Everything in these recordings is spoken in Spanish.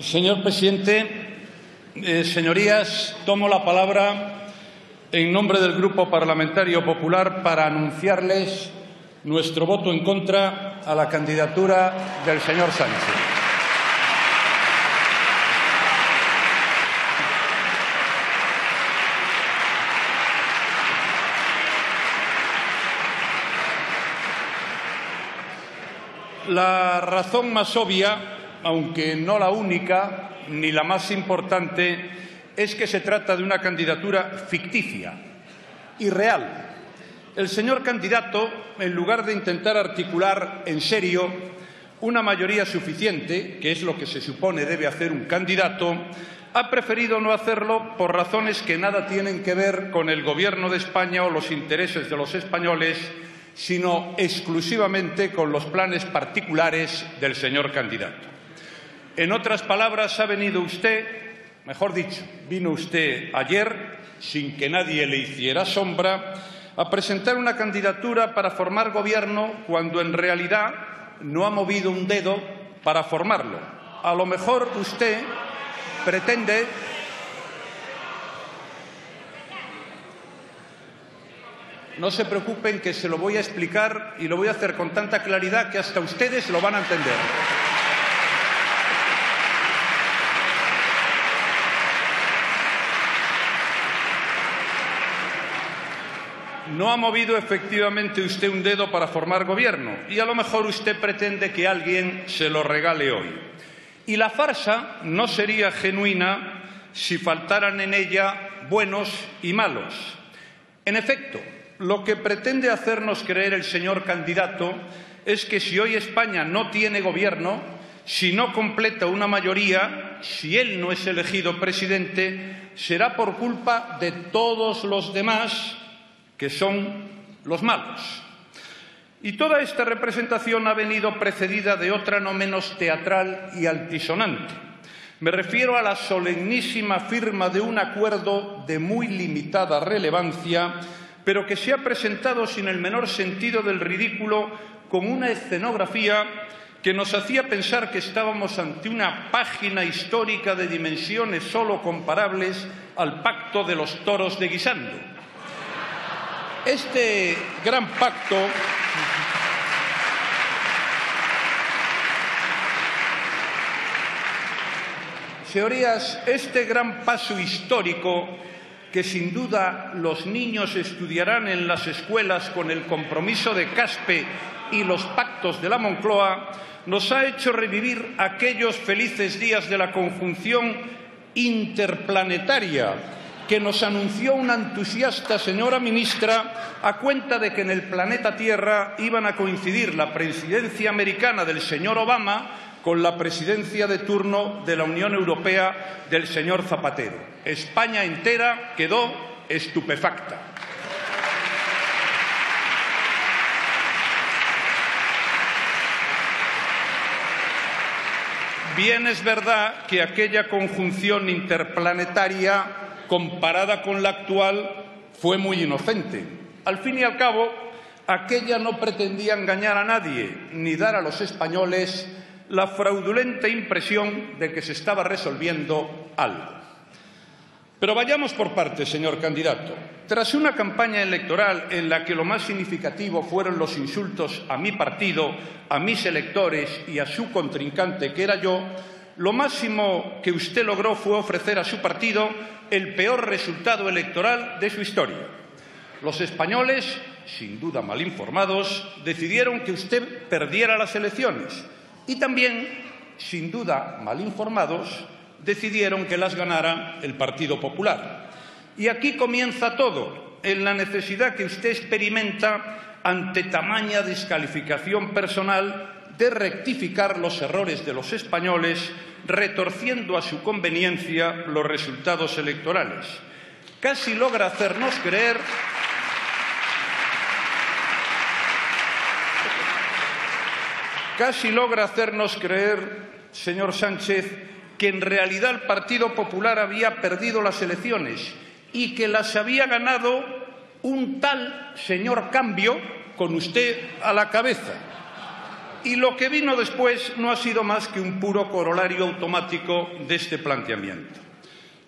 Señor presidente, señorías, tomo la palabra en nombre del Grupo Parlamentario Popular para anunciarles nuestro voto en contra a la candidatura del señor Sánchez. La razón más obvia, aunque no la única ni la más importante, es que se trata de una candidatura ficticia, irreal. El señor candidato, en lugar de intentar articular en serio una mayoría suficiente, que es lo que se supone debe hacer un candidato, ha preferido no hacerlo por razones que nada tienen que ver con el Gobierno de España o los intereses de los españoles, sino exclusivamente con los planes particulares del señor candidato. En otras palabras, ha venido usted, mejor dicho, vino usted ayer, sin que nadie le hiciera sombra, a presentar una candidatura para formar gobierno cuando en realidad no ha movido un dedo para formarlo. A lo mejor usted pretende... No se preocupen, que se lo voy a explicar y lo voy a hacer con tanta claridad que hasta ustedes lo van a entender. No ha movido efectivamente usted un dedo para formar gobierno y a lo mejor usted pretende que alguien se lo regale hoy. Y la farsa no sería genuina si faltaran en ella buenos y malos. En efecto, lo que pretende hacernos creer el señor candidato es que si hoy España no tiene gobierno, si no completa una mayoría, si él no es elegido presidente, será por culpa de todos los demás, que son los malos. Y toda esta representación ha venido precedida de otra no menos teatral y altisonante. Me refiero a la solemnísima firma de un acuerdo de muy limitada relevancia, pero que se ha presentado sin el menor sentido del ridículo, con una escenografía que nos hacía pensar que estábamos ante una página histórica de dimensiones solo comparables al pacto de los toros de Guisando. Este gran pacto señorías, este gran paso histórico que sin duda los niños estudiarán en las escuelas con el compromiso de Caspe y los pactos de la Moncloa, nos ha hecho revivir aquellos felices días de la conjunción interplanetaria que nos anunció una entusiasta señora ministra a cuenta de que en el planeta Tierra iban a coincidir la presidencia americana del señor Obama con la presidencia de turno de la Unión Europea del señor Zapatero. España entera quedó estupefacta. Bien es verdad que aquella conjunción interplanetaria, comparada con la actual, fue muy inocente. Al fin y al cabo, aquella no pretendía engañar a nadie ni dar a los españoles la fraudulenta impresión de que se estaba resolviendo algo. Pero vayamos por partes, señor candidato. Tras una campaña electoral en la que lo más significativo fueron los insultos a mi partido, a mis electores y a su contrincante, que era yo, lo máximo que usted logró fue ofrecer a su partido el peor resultado electoral de su historia. Los españoles, sin duda mal informados, decidieron que usted perdiera las elecciones y también, sin duda mal informados, decidieron que las ganara el Partido Popular. Y aquí comienza todo, en la necesidad que usted experimenta ante tamaña descalificación personal de rectificar los errores de los españoles, retorciendo a su conveniencia los resultados electorales. Casi logra hacernos creer señor Sánchez, que en realidad el Partido Popular había perdido las elecciones y que las había ganado un tal señor Cambio con usted a la cabeza. Y lo que vino después no ha sido más que un puro corolario automático de este planteamiento.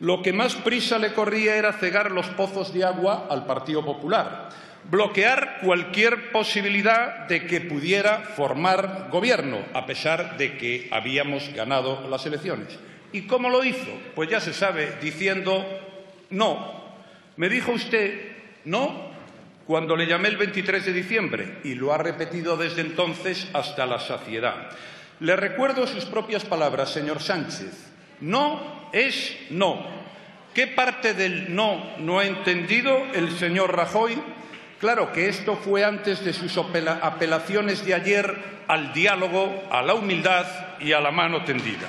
Lo que más prisa le corría era cegar los pozos de agua al Partido Popular, bloquear cualquier posibilidad de que pudiera formar gobierno, a pesar de que habíamos ganado las elecciones. ¿Y cómo lo hizo? Pues ya se sabe, diciendo no. Me dijo usted no cuando le llamé el 23 de diciembre y lo ha repetido desde entonces hasta la saciedad. Le recuerdo sus propias palabras, señor Sánchez. No es no. ¿Qué parte del no ha entendido el señor Rajoy? Claro que esto fue antes de sus apelaciones de ayer al diálogo, a la humildad y a la mano tendida.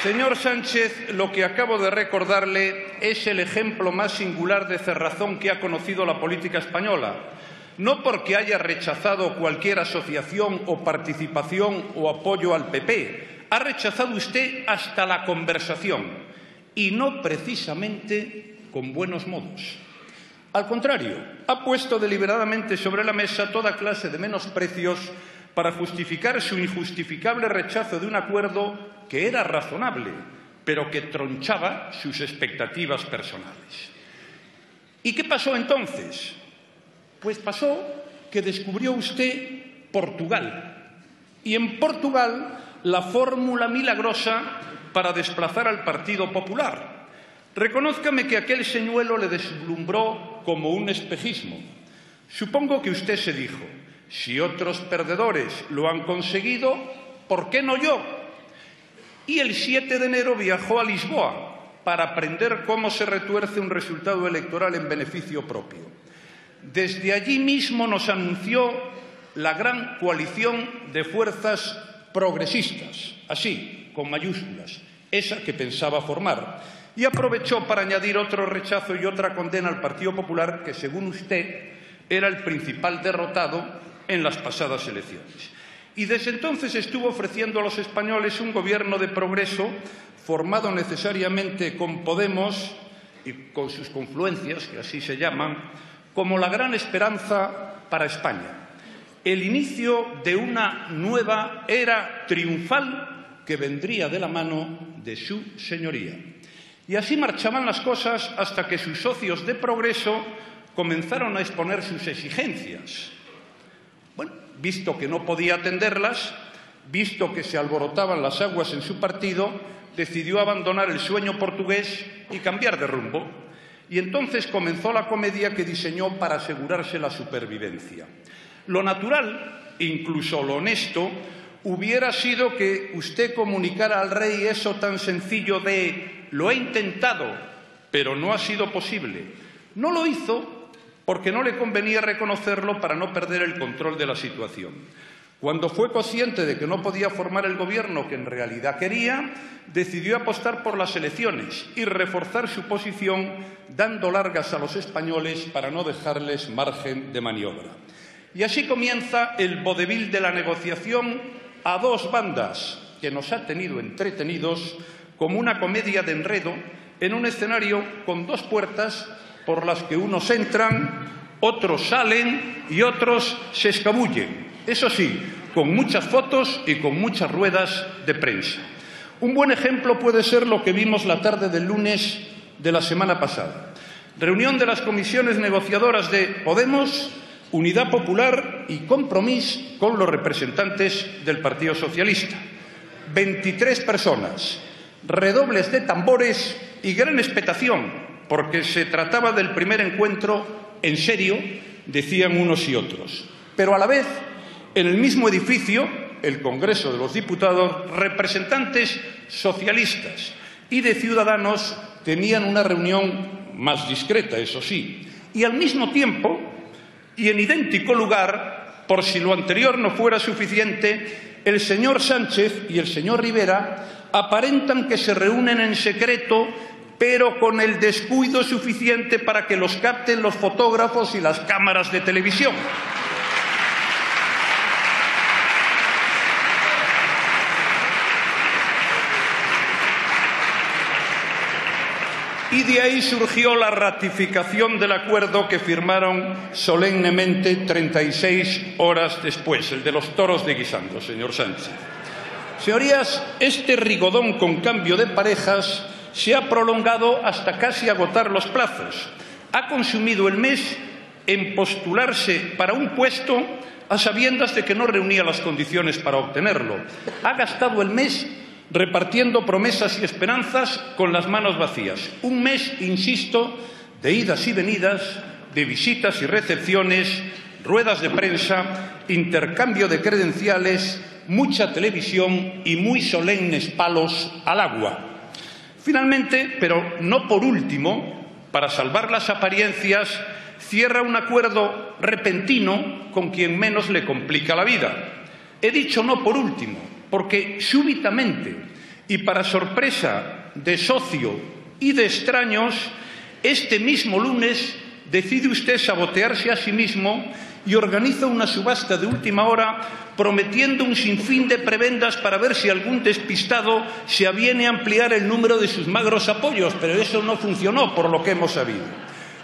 Señor Sánchez, lo que acabo de recordarle es el ejemplo más singular de cerrazón que ha conocido la política española. No porque haya rechazado cualquier asociación o participación o apoyo al PP. Ha rechazado usted hasta la conversación, y no precisamente con buenos modos. Al contrario, ha puesto deliberadamente sobre la mesa toda clase de menosprecios para justificar su injustificable rechazo de un acuerdo que era razonable, pero que tronchaba sus expectativas personales. ¿Y qué pasó entonces? Pues pasó que descubrió usted Portugal. Y en Portugal la fórmula milagrosa para desplazar al Partido Popular. Reconózcame que aquel señuelo le deslumbró como un espejismo. Supongo que usted se dijo, si otros perdedores lo han conseguido, ¿por qué no yo? Y el 7 de enero viajó a Lisboa para aprender cómo se retuerce un resultado electoral en beneficio propio. Desde allí mismo nos anunció la gran coalición de fuerzas progresistas, así, con mayúsculas, esa que pensaba formar, y aprovechó para añadir otro rechazo y otra condena al Partido Popular, que, según usted, era el principal derrotado en las pasadas elecciones. Y desde entonces estuvo ofreciendo a los españoles un gobierno de progreso formado necesariamente con Podemos y con sus confluencias, que así se llaman, como la gran esperanza para España, el inicio de una nueva era triunfal que vendría de la mano de su señoría. Y así marchaban las cosas hasta que sus socios de progreso comenzaron a exponer sus exigencias. Bueno, visto que no podía atenderlas, visto que se alborotaban las aguas en su partido, decidió abandonar el sueño portugués y cambiar de rumbo. Y entonces comenzó la comedia que diseñó para asegurarse la supervivencia. Lo natural, incluso lo honesto, hubiera sido que usted comunicara al rey eso tan sencillo de «lo he intentado, pero no ha sido posible». No lo hizo porque no le convenía reconocerlo para no perder el control de la situación. Cuando fue consciente de que no podía formar el gobierno que en realidad quería, decidió apostar por las elecciones y reforzar su posición, dando largas a los españoles para no dejarles margen de maniobra. Y así comienza el vodevil de la negociación a dos bandas, que nos ha tenido entretenidos como una comedia de enredo en un escenario con dos puertas por las que unos entran, otros salen y otros se escabullen. Eso sí, con muchas fotos y con muchas ruedas de prensa. Un buen ejemplo puede ser lo que vimos la tarde del lunes de la semana pasada. Reunión de las comisiones negociadoras de Podemos, Unidad Popular y Compromís con los representantes del Partido Socialista. 23 personas, redobles de tambores y gran expectación, porque se trataba del primer encuentro en serio, decían unos y otros. Pero a la vez, en el mismo edificio, el Congreso de los Diputados, representantes socialistas y de Ciudadanos tenían una reunión más discreta, eso sí, y al mismo tiempo, y en idéntico lugar, por si lo anterior no fuera suficiente, el señor Sánchez y el señor Rivera aparentan que se reúnen en secreto, pero con el descuido suficiente para que los capten los fotógrafos y las cámaras de televisión. Y de ahí surgió la ratificación del acuerdo que firmaron solemnemente 36 horas después, el de los toros de Guisando, señor Sánchez. Señorías, este rigodón con cambio de parejas se ha prolongado hasta casi agotar los plazos. Ha consumido el mes en postularse para un puesto a sabiendas de que no reunía las condiciones para obtenerlo. Ha gastado el mes repartiendo promesas y esperanzas con las manos vacías. Un mes, insisto, de idas y venidas, de visitas y recepciones, ruedas de prensa, intercambio de credenciales, mucha televisión y muy solemnes palos al agua. Finalmente, pero no por último, para salvar las apariencias, cierra un acuerdo repentino con quien menos le complica la vida. He dicho no por último, porque súbitamente y para sorpresa de socio y de extraños, este mismo lunes decide usted sabotearse a sí mismo y organiza una subasta de última hora prometiendo un sinfín de prebendas para ver si algún despistado se aviene a ampliar el número de sus magros apoyos, pero eso no funcionó por lo que hemos sabido.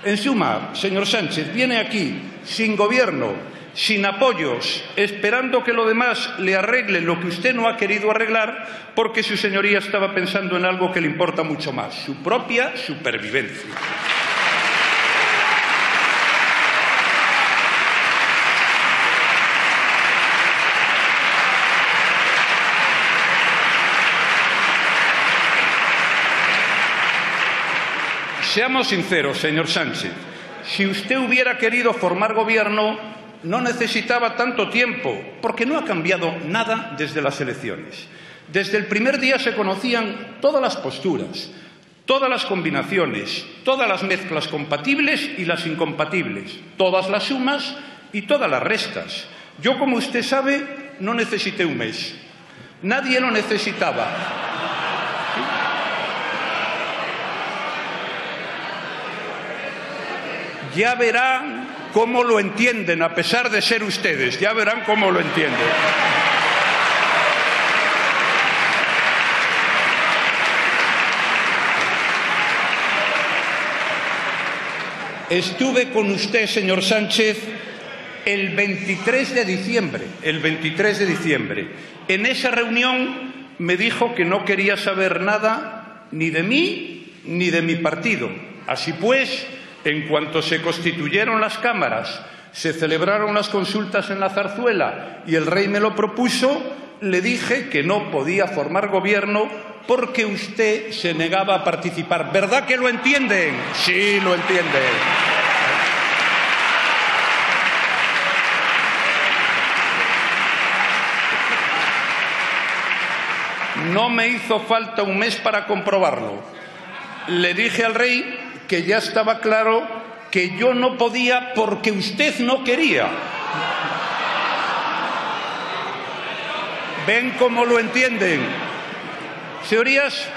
En suma, señor Sánchez, viene aquí sin gobierno, sin apoyos, esperando que lo demás le arregle lo que usted no ha querido arreglar, porque su señoría estaba pensando en algo que le importa mucho más, su propia supervivencia. Seamos sinceros, señor Sánchez, si usted hubiera querido formar gobierno, no necesitaba tanto tiempo, porque no ha cambiado nada desde las elecciones. Desde el primer día se conocían todas las posturas, todas las combinaciones, todas las mezclas compatibles y las incompatibles, todas las sumas y todas las restas. Yo, como usted sabe, no necesité un mes. Nadie lo necesitaba. Ya verán cómo lo entienden, a pesar de ser ustedes. Ya verán cómo lo entienden. Estuve con usted, señor Sánchez, el 23 de diciembre. En esa reunión me dijo que no quería saber nada ni de mí ni de mi partido. Así pues, en cuanto se constituyeron las cámaras, se celebraron las consultas en la Zarzuela y el rey me lo propuso, le dije que no podía formar gobierno porque usted se negaba a participar. ¿Verdad que lo entienden? Sí, lo entienden. No me hizo falta un mes para comprobarlo. Le dije al rey que ya estaba claro que yo no podía porque usted no quería. ¿Ven cómo lo entienden? Señorías,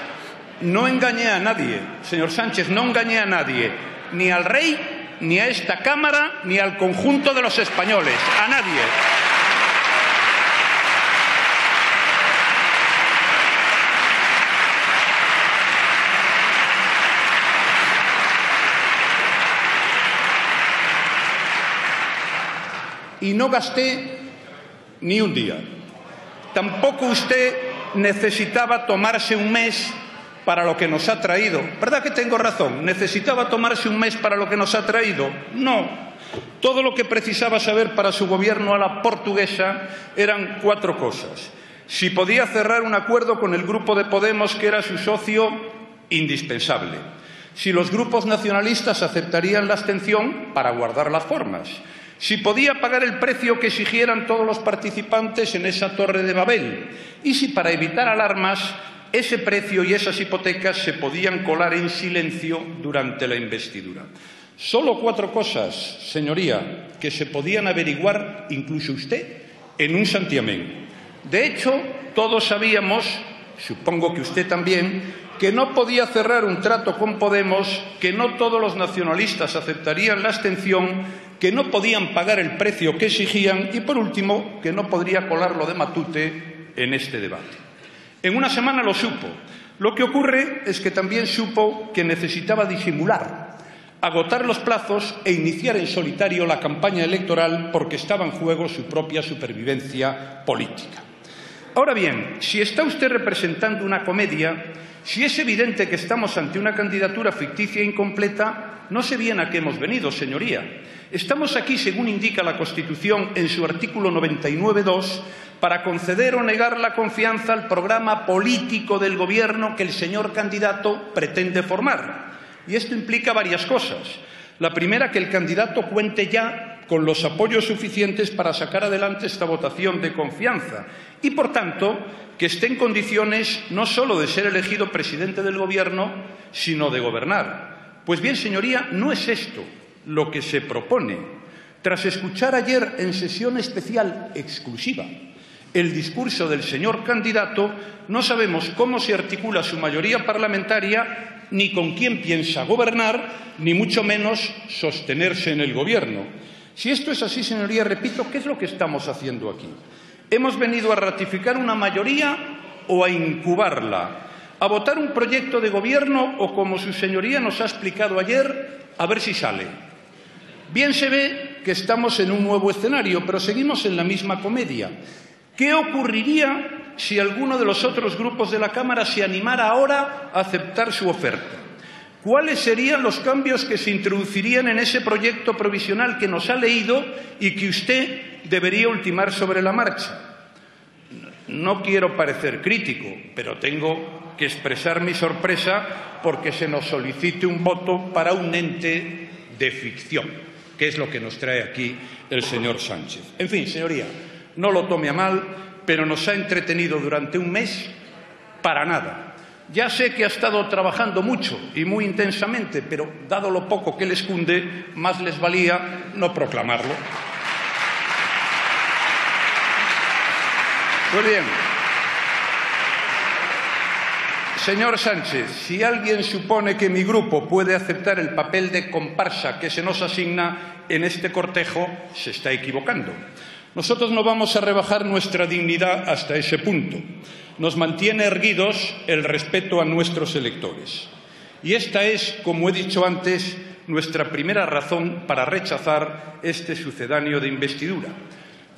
no engañé a nadie, señor Sánchez, no engañé a nadie, ni al rey, ni a esta Cámara, ni al conjunto de los españoles, a nadie. Y no gasté ni un día. Tampoco usted necesitaba tomarse un mes para lo que nos ha traído. ¿Verdad que tengo razón? ¿Necesitaba tomarse un mes para lo que nos ha traído? No. Todo lo que precisaba saber para su gobierno a la portuguesa eran 4 cosas. Si podía cerrar un acuerdo con el grupo de Podemos, que era su socio indispensable. Si los grupos nacionalistas aceptarían la abstención para guardar las formas. Si podía pagar el precio que exigieran todos los participantes en esa Torre de Babel y si para evitar alarmas ese precio y esas hipotecas se podían colar en silencio durante la investidura. Solo 4 cosas, señoría, que se podían averiguar, incluso usted, en un santiamén. De hecho, todos sabíamos, supongo que usted también, que no podía cerrar un trato con Podemos, que no todos los nacionalistas aceptarían la abstención, que no podían pagar el precio que exigían y, por último, que no podría colarlo de Matute en este debate. En una semana lo supo, Lo que ocurre es que también supo que necesitaba disimular, agotar los plazos e iniciar en solitario la campaña electoral porque estaba en juego su propia supervivencia política. Ahora bien, si está usted representando una comedia, si es evidente que estamos ante una candidatura ficticia e incompleta, no sé bien a qué hemos venido, señoría. Estamos aquí, según indica la Constitución en su artículo 99.2, para conceder o negar la confianza al programa político del Gobierno que el señor candidato pretende formar. Y esto implica varias cosas. La primera, que el candidato cuente ya con los apoyos suficientes para sacar adelante esta votación de confianza y, por tanto, que esté en condiciones no solo de ser elegido presidente del Gobierno, sino de gobernar. Pues bien, señoría, no es esto lo que se propone. Tras escuchar ayer en sesión especial exclusiva el discurso del señor candidato, no sabemos cómo se articula su mayoría parlamentaria, ni con quién piensa gobernar, ni mucho menos sostenerse en el Gobierno. Si esto es así, señoría, repito, ¿qué es lo que estamos haciendo aquí? ¿Hemos venido a ratificar una mayoría o a incubarla? ¿A votar un proyecto de Gobierno o, como su señoría nos ha explicado ayer, a ver si sale? Bien se ve que estamos en un nuevo escenario, pero seguimos en la misma comedia. ¿Qué ocurriría si alguno de los otros grupos de la Cámara se animara ahora a aceptar su oferta? ¿Cuáles serían los cambios que se introducirían en ese proyecto provisional que nos ha leído y que usted debería ultimar sobre la marcha? No quiero parecer crítico, pero tengo que expresar mi sorpresa porque se nos solicite un voto para un ente de ficción, que es lo que nos trae aquí el señor Sánchez. En fin, señoría, no lo tome a mal, pero nos ha entretenido durante un mes para nada. Ya sé que ha estado trabajando mucho y muy intensamente, pero dado lo poco que les cunde, más les valía no proclamarlo. Pues bien, señor Sánchez, si alguien supone que mi grupo puede aceptar el papel de comparsa que se nos asigna en este cortejo, se está equivocando. Nosotros no vamos a rebajar nuestra dignidad hasta ese punto. Nos mantiene erguidos el respeto a nuestros electores. Y esta es, como he dicho antes, nuestra primera razón para rechazar este sucedáneo de investidura.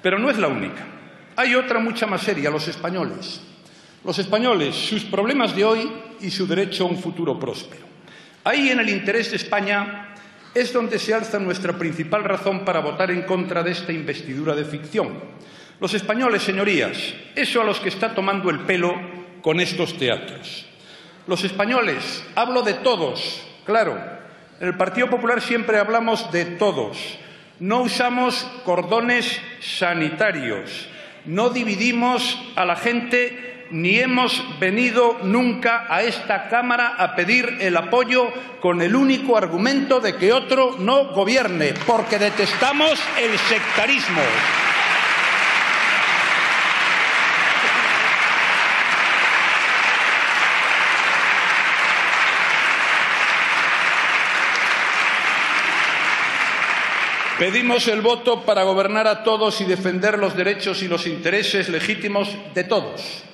Pero no es la única. Hay otra mucha más seria, los españoles. Los españoles, sus problemas de hoy y su derecho a un futuro próspero. Ahí, en el interés de España, es donde se alza nuestra principal razón para votar en contra de esta investidura de ficción. Los españoles, señorías, eso a los que está tomando el pelo con estos teatros. Los españoles, hablo de todos, claro, en el Partido Popular siempre hablamos de todos. No usamos cordones sanitarios, no dividimos a la gente, ni hemos venido nunca a esta Cámara a pedir el apoyo con el único argumento de que otro no gobierne, porque detestamos el sectarismo. Pedimos el voto para gobernar a todos y defender los derechos y los intereses legítimos de todos.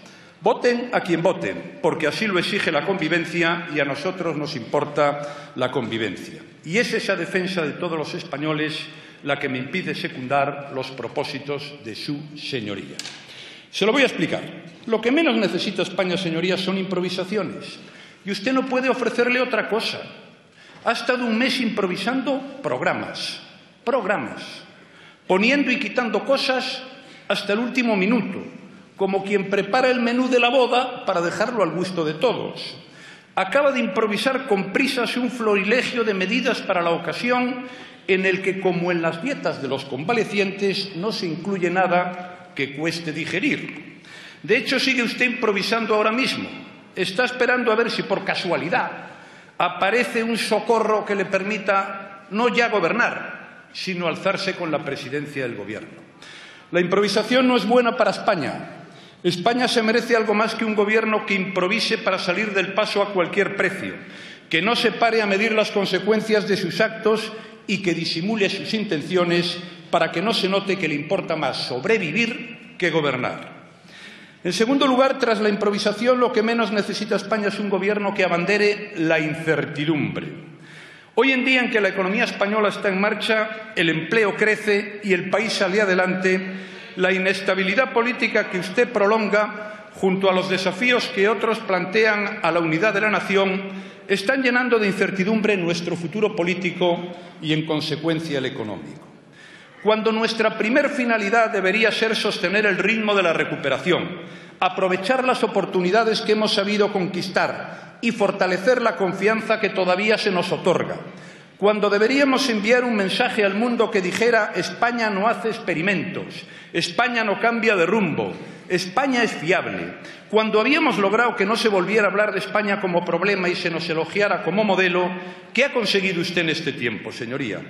Voten a quien voten, porque así lo exige la convivencia y a nosotros nos importa la convivencia. Y es esa defensa de todos los españoles la que me impide secundar los propósitos de su señoría. Se lo voy a explicar. Lo que menos necesita España, señorías, son improvisaciones. Y usted no puede ofrecerle otra cosa. Ha estado un mes improvisando programas, poniendo y quitando cosas hasta el último minuto, como quien prepara el menú de la boda para dejarlo al gusto de todos. Acaba de improvisar con prisas un florilegio de medidas para la ocasión en el que, como en las dietas de los convalecientes, no se incluye nada que cueste digerir. De hecho, sigue usted improvisando ahora mismo. Está esperando a ver si por casualidad aparece un socorro que le permita no ya gobernar, sino alzarse con la presidencia del Gobierno. La improvisación no es buena para España. España se merece algo más que un gobierno que improvise para salir del paso a cualquier precio, que no se pare a medir las consecuencias de sus actos y que disimule sus intenciones para que no se note que le importa más sobrevivir que gobernar. En segundo lugar, tras la improvisación, lo que menos necesita España es un gobierno que abandere la incertidumbre. Hoy en día, en que la economía española está en marcha, el empleo crece y el país sale adelante, la inestabilidad política que usted prolonga, junto a los desafíos que otros plantean a la unidad de la nación, están llenando de incertidumbre nuestro futuro político y, en consecuencia, el económico. Cuando nuestra primer finalidad debería ser sostener el ritmo de la recuperación, aprovechar las oportunidades que hemos sabido conquistar y fortalecer la confianza que todavía se nos otorga. Cuando deberíamos enviar un mensaje al mundo que dijera: España no hace experimentos, España no cambia de rumbo, España es fiable. Cuando habíamos logrado que no se volviera a hablar de España como problema y se nos elogiara como modelo, ¿qué ha conseguido usted en este tiempo, señoría?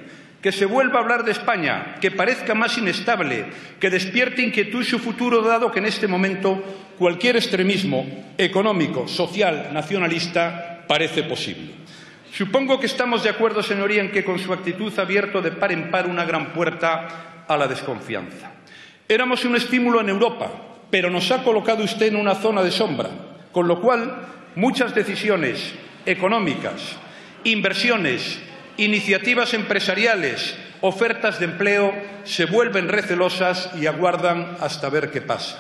Que se vuelva a hablar de España, que parezca más inestable, que despierte inquietud su futuro, dado que en este momento cualquier extremismo económico, social, nacionalista parece posible. Supongo que estamos de acuerdo, señoría, en que con su actitud ha abierto de par en par una gran puerta a la desconfianza. Éramos un estímulo en Europa, pero nos ha colocado usted en una zona de sombra, con lo cual muchas decisiones económicas, inversiones, iniciativas empresariales, ofertas de empleo se vuelven recelosas y aguardan hasta ver qué pasa.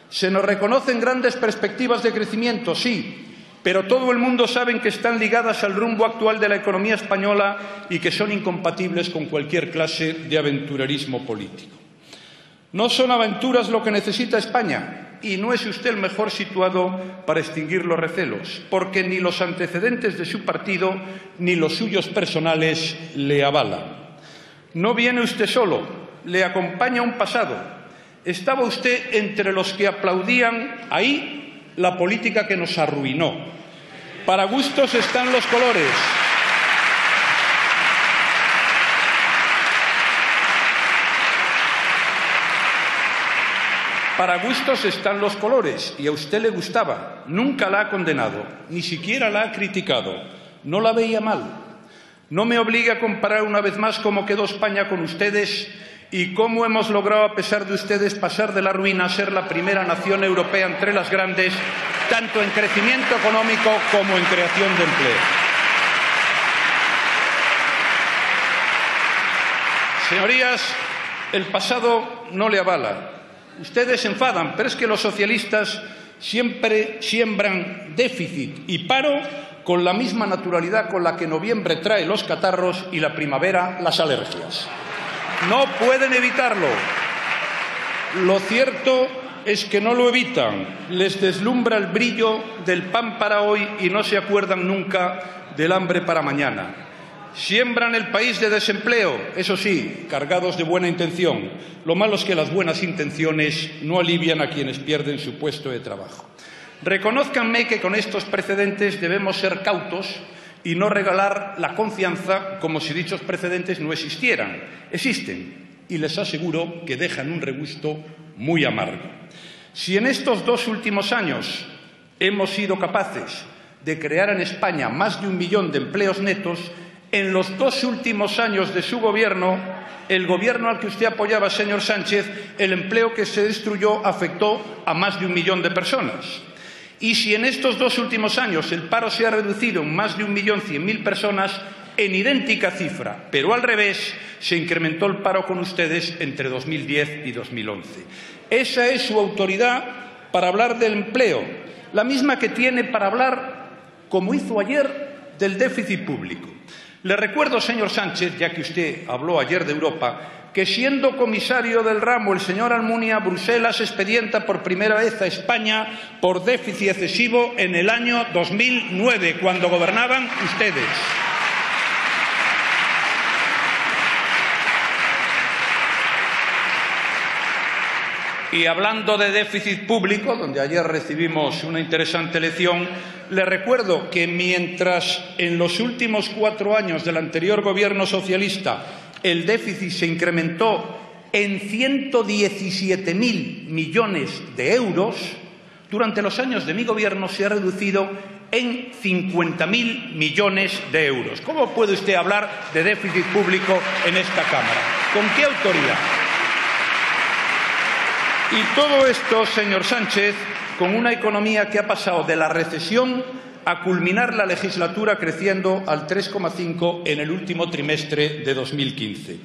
Se nos reconocen grandes perspectivas de crecimiento, sí, pero todo el mundo sabe que están ligadas al rumbo actual de la economía española y que son incompatibles con cualquier clase de aventurerismo político. No son aventuras lo que necesita España, y no es usted el mejor situado para extinguir los recelos, porque ni los antecedentes de su partido ni los suyos personales le avalan. No viene usted solo, le acompaña un pasado. Estaba usted entre los que aplaudían ahí la política que nos arruinó. Para gustos están los colores. Para gustos están los colores, y a usted le gustaba. Nunca la ha condenado, ni siquiera la ha criticado. No la veía mal. No me obligue a comparar una vez más cómo quedó España con ustedes y cómo hemos logrado, a pesar de ustedes, pasar de la ruina a ser la primera nación europea entre las grandes, tanto en crecimiento económico como en creación de empleo. Señorías, el pasado no le avala. Ustedes se enfadan, pero es que los socialistas siempre siembran déficit y paro con la misma naturalidad con la que noviembre trae los catarros y la primavera las alergias. No pueden evitarlo. Lo cierto es que no lo evitan. Les deslumbra el brillo del pan para hoy y no se acuerdan nunca del hambre para mañana. Siembran el país de desempleo, eso sí, cargados de buena intención. Lo malo es que las buenas intenciones no alivian a quienes pierden su puesto de trabajo. Reconózcanme que con estos precedentes debemos ser cautos y no regalar la confianza como si dichos precedentes no existieran. Existen y les aseguro que dejan un regusto muy amargo. Si en estos 2 últimos años hemos sido capaces de crear en España más de 1 millón de empleos netos, en los 2 últimos años de su gobierno, el gobierno al que usted apoyaba, señor Sánchez, el empleo que se destruyó afectó a más de 1 millón de personas. Y si en estos 2 últimos años el paro se ha reducido en más de 1.100.000 personas, en idéntica cifra, pero al revés, se incrementó el paro con ustedes entre 2010 y 2011. Esa es su autoridad para hablar del empleo, la misma que tiene para hablar, como hizo ayer, del déficit público. Le recuerdo, señor Sánchez, ya que usted habló ayer de Europa, que siendo comisario del ramo el señor Almunia, Bruselas expedienta por primera vez a España por déficit excesivo en el año 2009, cuando gobernaban ustedes. Y hablando de déficit público, donde ayer recibimos una interesante lección, le recuerdo que mientras en los últimos 4 años del anterior gobierno socialista el déficit se incrementó en 117.000 millones de euros, durante los años de mi gobierno se ha reducido en 50.000 millones de euros. ¿Cómo puede usted hablar de déficit público en esta Cámara? ¿Con qué autoridad? Y todo esto, señor Sánchez, con una economía que ha pasado de la recesión a culminar la legislatura creciendo al 3,5 en el último trimestre de 2015.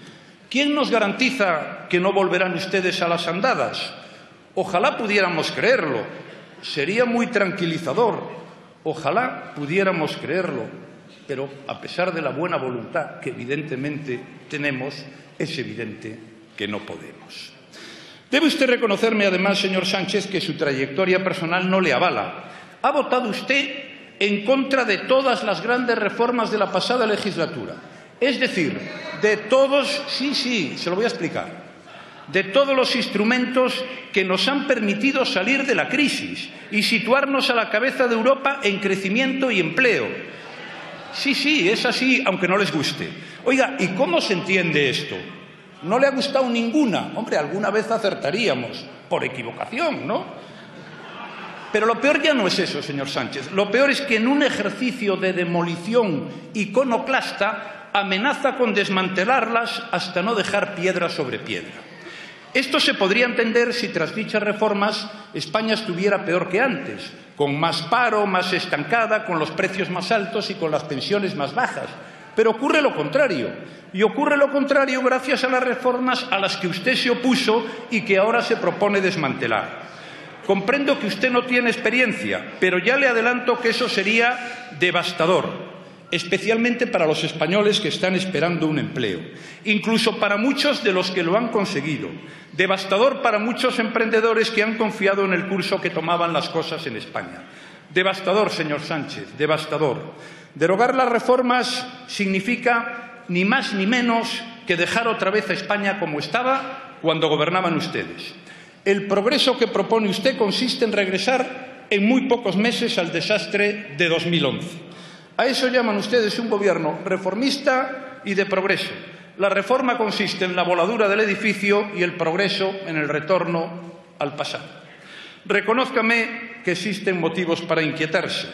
¿Quién nos garantiza que no volverán ustedes a las andadas? Ojalá pudiéramos creerlo. Sería muy tranquilizador. Ojalá pudiéramos creerlo. Pero, a pesar de la buena voluntad que evidentemente tenemos, es evidente que no podemos. Debe usted reconocerme, además, señor Sánchez, que su trayectoria personal no le avala. Ha votado usted en contra de todas las grandes reformas de la pasada legislatura. Es decir, de todos, sí, se lo voy a explicar, de todos los instrumentos que nos han permitido salir de la crisis y situarnos a la cabeza de Europa en crecimiento y empleo. Sí, es así, aunque no les guste. Oiga, ¿y cómo se entiende esto? ¿No le ha gustado ninguna? Hombre, alguna vez acertaríamos, por equivocación, ¿no? Pero lo peor ya no es eso, señor Sánchez. Lo peor es que en un ejercicio de demolición iconoclasta amenaza con desmantelarlas hasta no dejar piedra sobre piedra. Esto se podría entender si tras dichas reformas España estuviera peor que antes, con más paro, más estancada, con los precios más altos y con las pensiones más bajas. Pero ocurre lo contrario. Y ocurre lo contrario gracias a las reformas a las que usted se opuso y que ahora se propone desmantelar. Comprendo que usted no tiene experiencia, pero ya le adelanto que eso sería devastador, especialmente para los españoles que están esperando un empleo, incluso para muchos de los que lo han conseguido, devastador para muchos emprendedores que han confiado en el curso que tomaban las cosas en España. Devastador, señor Sánchez, devastador. Derogar las reformas significa ni más ni menos que dejar otra vez a España como estaba cuando gobernaban ustedes. El progreso que propone usted consiste en regresar en muy pocos meses al desastre de 2011. A eso llaman ustedes un gobierno reformista y de progreso. La reforma consiste en la voladura del edificio y el progreso en el retorno al pasado. Reconózcame que existen motivos para inquietarse.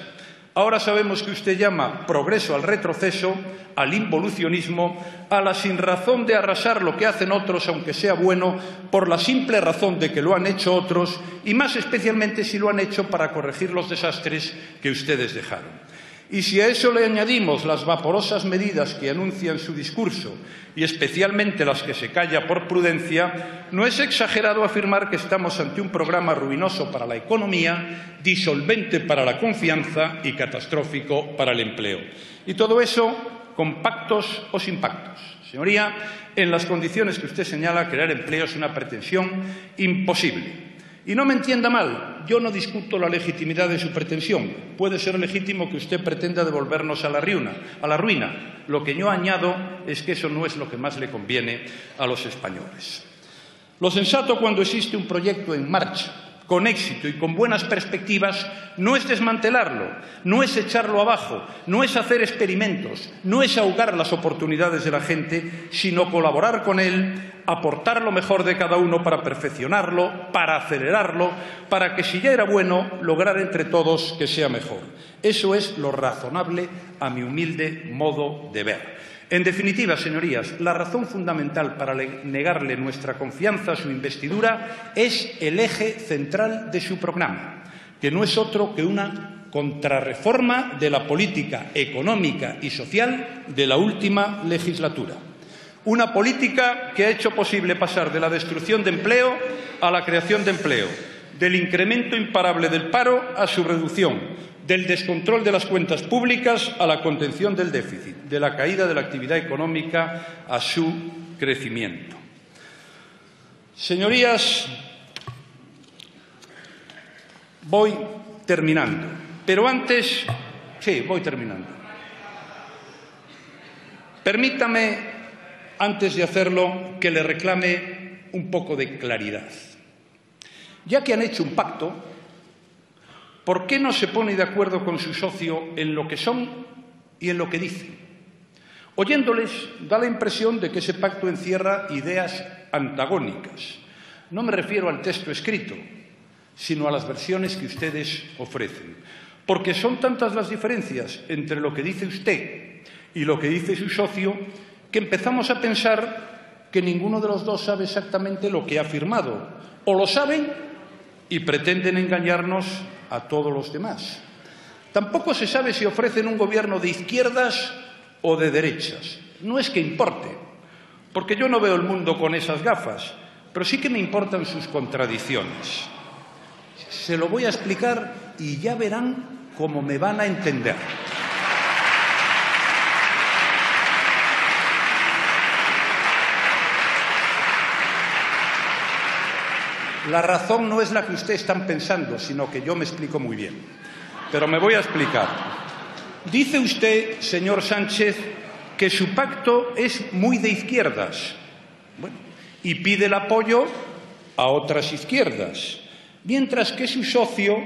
Ahora sabemos que usted llama progreso al retroceso, al involucionismo, a la sinrazón de arrasar lo que hacen otros, aunque sea bueno, por la simple razón de que lo han hecho otros y más especialmente si lo han hecho para corregir los desastres que ustedes dejaron. Y si a eso le añadimos las vaporosas medidas que anuncia en su discurso y especialmente las que se calla por prudencia, no es exagerado afirmar que estamos ante un programa ruinoso para la economía, disolvente para la confianza y catastrófico para el empleo. Y todo eso con pactos o sin pactos. Señoría, en las condiciones que usted señala, crear empleo es una pretensión imposible. Y no me entienda mal, yo no discuto la legitimidad de su pretensión. Puede ser legítimo que usted pretenda devolvernos a la ruina. Lo que yo añado es que eso no es lo que más le conviene a los españoles. Lo sensato cuando existe un proyecto en marcha, con éxito y con buenas perspectivas, no es desmantelarlo, no es echarlo abajo, no es hacer experimentos, no es ahogar las oportunidades de la gente, sino colaborar con él, aportar lo mejor de cada uno para perfeccionarlo, para acelerarlo, para que si ya era bueno, lograr entre todos que sea mejor. Eso es lo razonable a mi humilde modo de ver. En definitiva, señorías, la razón fundamental para negarle nuestra confianza a su investidura es el eje central de su programa, que no es otro que una contrarreforma de la política económica y social de la última legislatura. Una política que ha hecho posible pasar de la destrucción de empleo a la creación de empleo, del incremento imparable del paro a su reducción, del descontrol de las cuentas públicas a la contención del déficit, de la caída de la actividad económica a su crecimiento. Señorías, voy terminando, pero antes, voy terminando. Permítame, antes de hacerlo, que le reclame un poco de claridad. Ya que han hecho un pacto, ¿por qué no se pone de acuerdo con su socio en lo que son y en lo que dicen? Oyéndoles, da la impresión de que ese pacto encierra ideas antagónicas. No me refiero al texto escrito, sino a las versiones que ustedes ofrecen. Porque son tantas las diferencias entre lo que dice usted y lo que dice su socio que empezamos a pensar que ninguno de los dos sabe exactamente lo que ha afirmado. O lo saben y pretenden engañarnos a todos los demás. Tampoco se sabe si ofrecen un gobierno de izquierdas o de derechas. No es que importe, porque yo no veo el mundo con esas gafas, pero sí que me importan sus contradicciones. Se lo voy a explicar y ya verán cómo me van a entender. La razón no es la que ustedes están pensando, sino que yo me explico muy bien. Pero me voy a explicar. Dice usted, señor Sánchez, que su pacto es muy de izquierdas. Bueno, y pide el apoyo a otras izquierdas. Mientras que su socio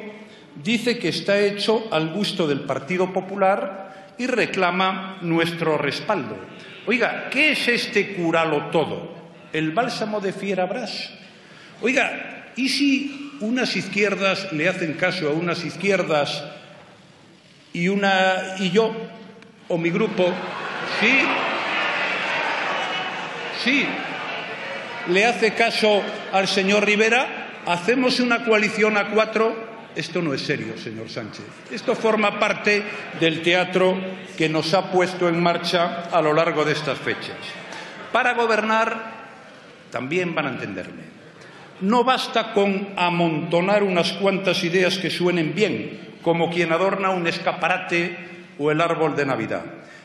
dice que está hecho al gusto del Partido Popular y reclama nuestro respaldo. Oiga, ¿qué es este curalo todo? ¿El bálsamo de Fierabras? Oiga, ¿y si unas izquierdas le hacen caso a unas izquierdas y yo o mi grupo sí le hace caso al señor Rivera? ¿Hacemos una coalición a 4? Esto no es serio, señor Sánchez. Esto forma parte del teatro que nos ha puesto en marcha a lo largo de estas fechas. Para gobernar, también van a entenderme, no basta con amontonar unas cuantas ideas que suenen bien, como quien adorna un escaparate o el árbol de Navidad.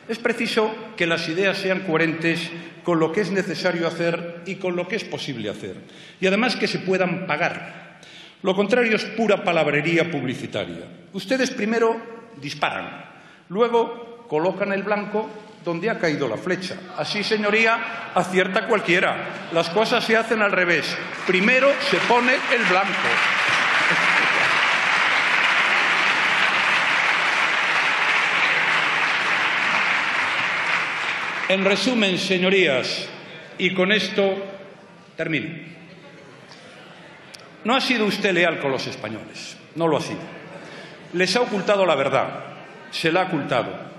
Es preciso que las ideas sean coherentes con lo que es necesario hacer y con lo que es posible hacer. Y además que se puedan pagar. Lo contrario es pura palabrería publicitaria. Ustedes primero disparan, luego colocan el blanco donde ha caído la flecha. Así, señoría, acierta cualquiera. Las cosas se hacen al revés. Primero se pone el blanco. En resumen, señorías, y con esto termino. No ha sido usted leal con los españoles, no lo ha sido. Les ha ocultado la verdad, se la ha ocultado.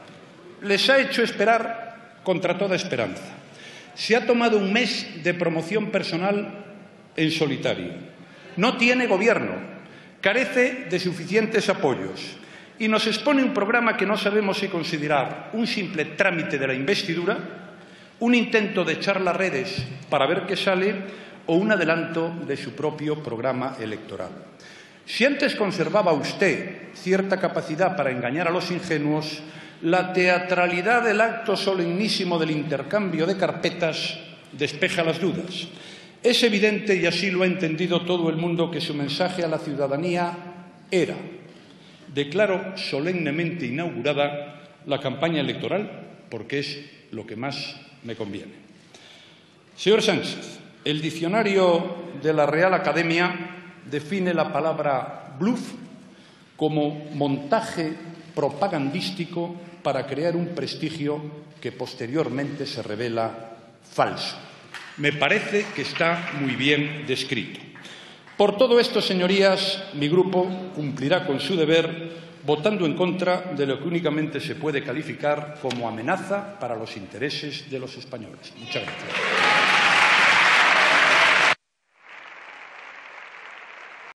Les ha hecho esperar contra toda esperanza. Se ha tomado un mes de promoción personal en solitario. No tiene gobierno, carece de suficientes apoyos y nos expone un programa que no sabemos si considerar un simple trámite de la investidura, un intento de echar las redes para ver qué sale o un adelanto de su propio programa electoral. Si antes conservaba usted cierta capacidad para engañar a los ingenuos, la teatralidad del acto solemnísimo del intercambio de carpetas despeja las dudas. Es evidente, y así lo ha entendido todo el mundo, que su mensaje a la ciudadanía era: declaro solemnemente inaugurada la campaña electoral porque es lo que más me conviene. Señor Sánchez, el diccionario de la Real Academia define la palabra bluff como montaje propagandístico para crear un prestigio que posteriormente se revela falso. Me parece que está muy bien descrito. Por todo esto, señorías, mi grupo cumplirá con su deber votando en contra de lo que únicamente se puede calificar como amenaza para los intereses de los españoles. Muchas gracias.